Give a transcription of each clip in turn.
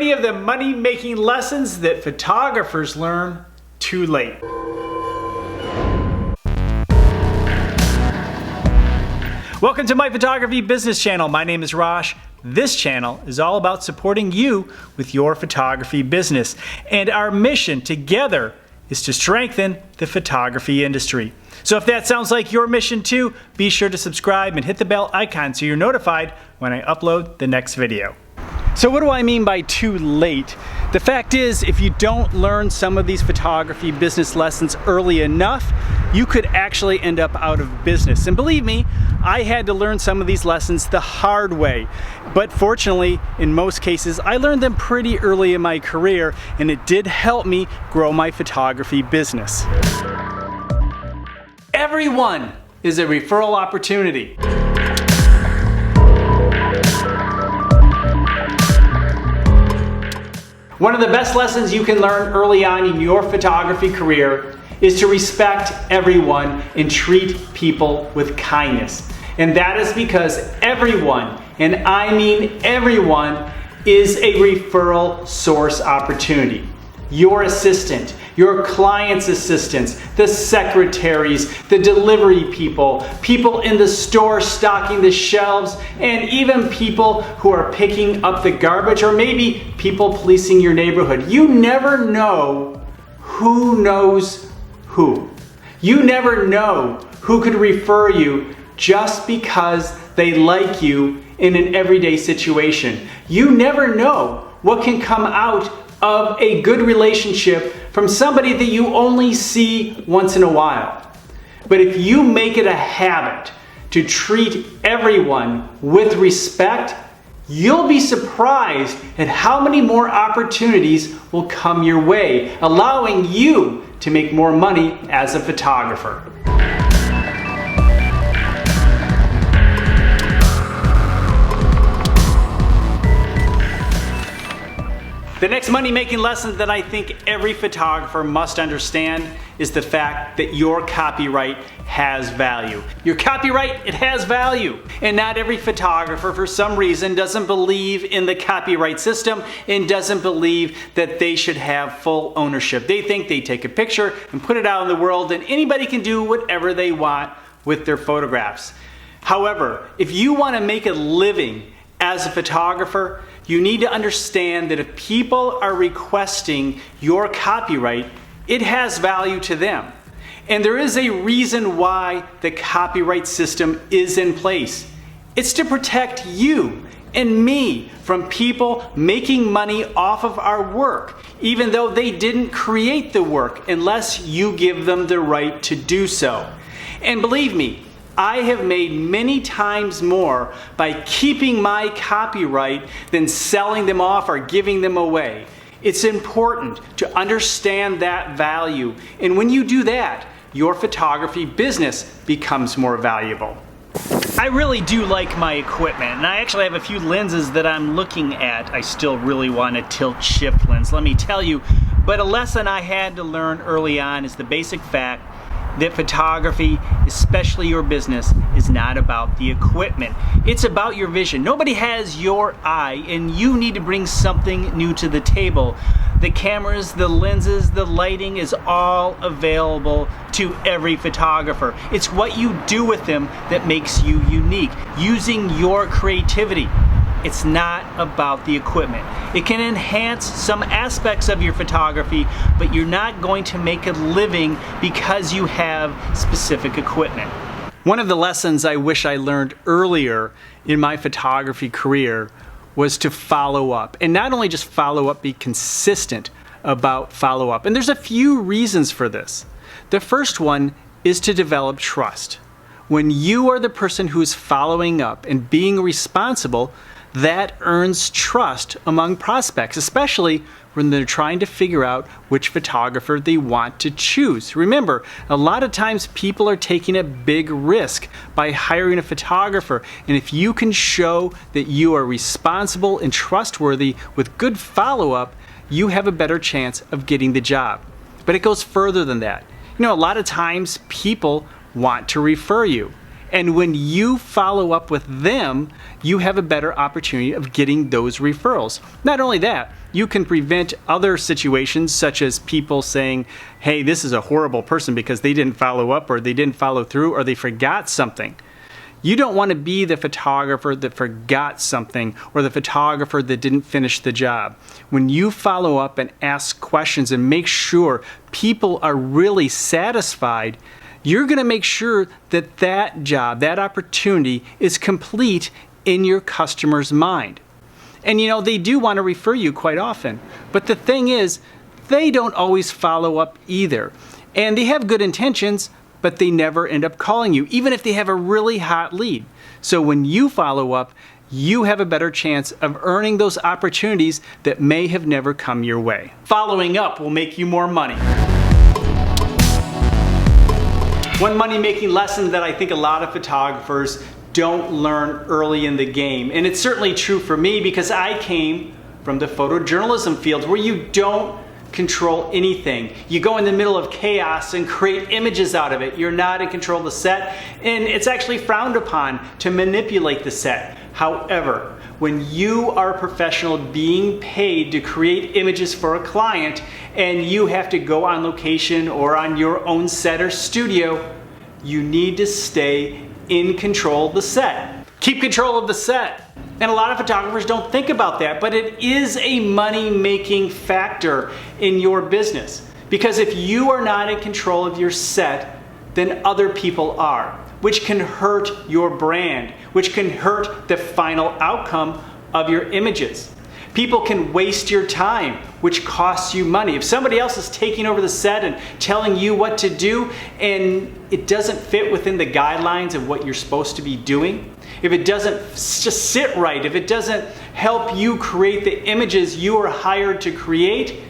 many of the money-making lessons that photographers learn too late. Welcome to my photography business channel. My name is Rosh. This channel is all about supporting you with your photography business. And our mission together is to strengthen the photography industry. So if that sounds like your mission too, be sure to subscribe and hit the bell icon so you're notified when I upload the next video. So what do I mean by too late? The fact is, if you don't learn some of these photography business lessons early enough, you could actually end up out of business. And believe me, I had to learn some of these lessons the hard way. But fortunately, in most cases, I learned them pretty early in my career, and it did help me grow my photography business. Everyone is a referral opportunity. One of the best lessons you can learn early on in your photography career is to respect everyone and treat people with kindness. And that is because everyone, and I mean everyone, is a referral source opportunity. Your assistant, your client's assistants, the secretaries, the delivery people, people in the store stocking the shelves, and even people who are picking up the garbage, or maybe people policing your neighborhood. You never know who knows who. You never know who could refer you just because they like you in an everyday situation. You never know what can come out of a good relationship from somebody that you only see once in a while. But if you make it a habit to treat everyone with respect, you'll be surprised at how many more opportunities will come your way, allowing you to make more money as a photographer. The next money-making lesson that I think every photographer must understand is the fact that your copyright has value. Your copyright, it has value. And not every photographer, for some reason, doesn't believe in the copyright system and doesn't believe that they should have full ownership. They think they take a picture and put it out in the world and anybody can do whatever they want with their photographs. However, if you want to make a living as a photographer, you need to understand that if people are requesting your copyright, it has value to them. And there is a reason why the copyright system is in place. It's to protect you and me from people making money off of our work, even though they didn't create the work, unless you give them the right to do so. And believe me, I have made many times more by keeping my copyright than selling them off or giving them away. It's important to understand that value, and when you do that, your photography business becomes more valuable. I really do like my equipment, and I actually have a few lenses that I'm looking at. I still really want a tilt shift lens, let me tell you. But a lesson I had to learn early on is the basic fact that photography, especially your business, is not about the equipment. It's about your vision. Nobody has your eye, and you need to bring something new to the table. The cameras, the lenses, the lighting is all available to every photographer. It's what you do with them that makes you unique, using your creativity. It's not about the equipment. It can enhance some aspects of your photography, but you're not going to make a living because you have specific equipment. One of the lessons I wish I learned earlier in my photography career was to follow up. And not only just follow up, be consistent about follow up. And there's a few reasons for this. The first one is to develop trust. When you are the person who is following up and being responsible, that earns trust among prospects, especially when they're trying to figure out which photographer they want to choose. Remember, a lot of times people are taking a big risk by hiring a photographer, and if you can show that you are responsible and trustworthy with good follow-up, you have a better chance of getting the job. But it goes further than that. You know, a lot of times people want to refer you. And when you follow up with them, you have a better opportunity of getting those referrals. Not only that, you can prevent other situations such as people saying, hey, this is a horrible person because they didn't follow up or they didn't follow through or they forgot something. You don't want to be the photographer that forgot something or the photographer that didn't finish the job. When you follow up and ask questions and make sure people are really satisfied, you're going to make sure that that job, that opportunity is complete in your customer's mind. And you know, they do want to refer you quite often. But the thing is, they don't always follow up either. And they have good intentions, but they never end up calling you, even if they have a really hot lead. So when you follow up, you have a better chance of earning those opportunities that may have never come your way. Following up will make you more money. One money-making lesson that I think a lot of photographers don't learn early in the game, and it's certainly true for me because I came from the photojournalism field where you don't control anything. You go in the middle of chaos and create images out of it. You're not in control of the set, and it's actually frowned upon to manipulate the set. However, when you are a professional being paid to create images for a client and you have to go on location or on your own set or studio, you need to stay in control of the set. Keep control of the set. And a lot of photographers don't think about that, but it is a money-making factor in your business. Because if you are not in control of your set, then other people are, which can hurt your brand, which can hurt the final outcome of your images. People can waste your time, which costs you money. If somebody else is taking over the set and telling you what to do and it doesn't fit within the guidelines of what you're supposed to be doing, if it doesn't just sit right, if it doesn't help you create the images you are hired to create,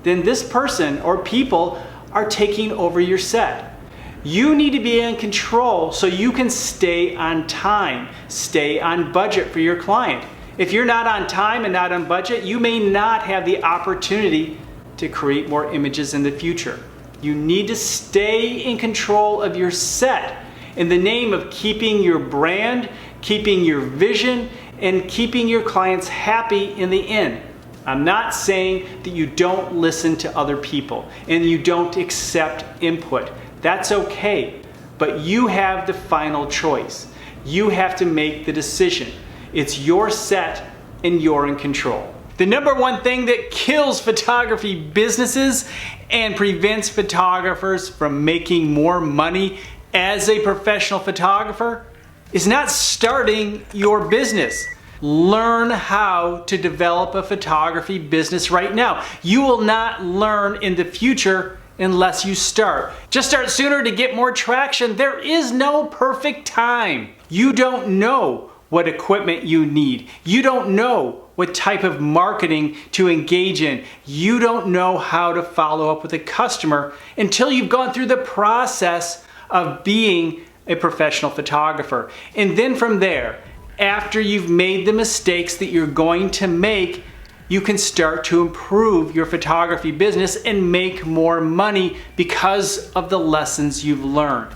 then this person or people are taking over your set. You need to be in control so you can stay on time, stay on budget for your client. If you're not on time and not on budget, you may not have the opportunity to create more images in the future. You need to stay in control of your set in the name of keeping your brand, keeping your vision, and keeping your clients happy in the end. I'm not saying that you don't listen to other people and you don't accept input. That's okay, but you have the final choice. You have to make the decision. It's your set and you're in control. The number one thing that kills photography businesses and prevents photographers from making more money as a professional photographer is not starting your business. Learn how to develop a photography business right now. You will not learn in the future unless you start. Just start sooner to get more traction. There is no perfect time. You don't know what equipment you need. You don't know what type of marketing to engage in. You don't know how to follow up with a customer until you've gone through the process of being a professional photographer. And then from there, after you've made the mistakes that you're going to make, you can start to improve your photography business and make more money because of the lessons you've learned.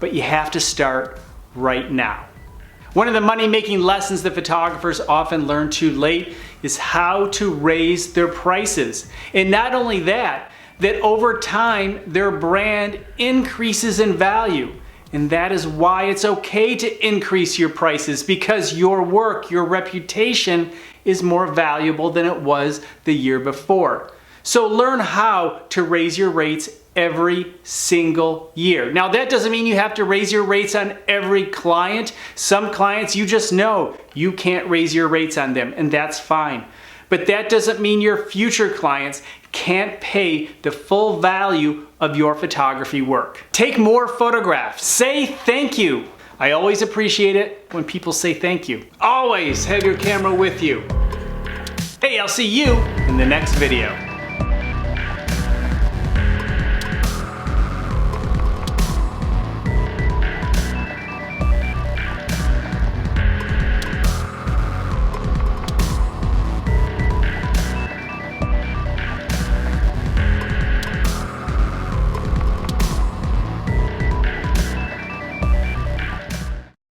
But you have to start right now. One of the money-making lessons that photographers often learn too late is how to raise their prices. And not only that, that over time their brand increases in value. And that is why it's okay to increase your prices, because your work, your reputation is more valuable than it was the year before. So learn how to raise your rates every single year. Now that doesn't mean you have to raise your rates on every client. Some clients you just know you can't raise your rates on them, and that's fine. But that doesn't mean your future clients can't pay the full value of your photography work. Take more photographs. Say thank you. I always appreciate it when people say thank you. Always have your camera with you. Hey, I'll see you in the next video.